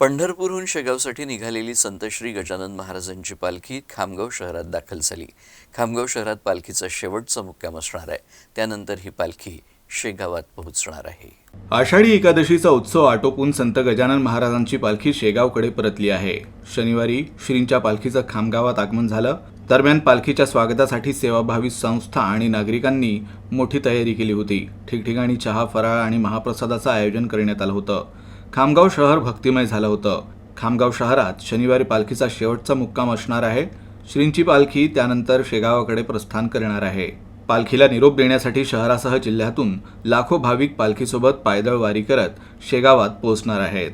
पंढरपूरहून शेगावसाठी निघालेली संत श्री गजानन महाराजांची पालखी खामगाव शहरात दाखल झाली. खामगाव शहरात पालखीचा शेवटचा मुक्काम असणार आहे. त्यानंतर ही पालखी शेगावात पोहोचणार आहे. आषाढी एकादशीचा उत्सव आटोपून संत गजानन महाराजांची पालखी शेगावकडे परतली आहे. शनिवारी श्रींच्या पालखीचं खामगावात आगमन झालं. दरम्यान पालखीच्या स्वागतासाठी सेवाभावी संस्था आणि नागरिकांनी मोठी तयारी केली होती. ठिकठिकाणी चहा, फराळ आणि महाप्रसादाचं आयोजन करण्यात आलं होतं. खामगाव शहर भक्तिमय झालं होतं. खामगाव शहरात शनिवारी पालखीचा शेवटचा मुक्काम असणार आहे. श्रींची पालखी त्यानंतर शेगावाकडे प्रस्थान करणार आहे. पालखीला निरोप देण्यासाठी शहरासह जिल्ह्यातून लाखो भाविक पालखीसोबत पायदळ वारी करत शेगावात पोहोचणार आहेत.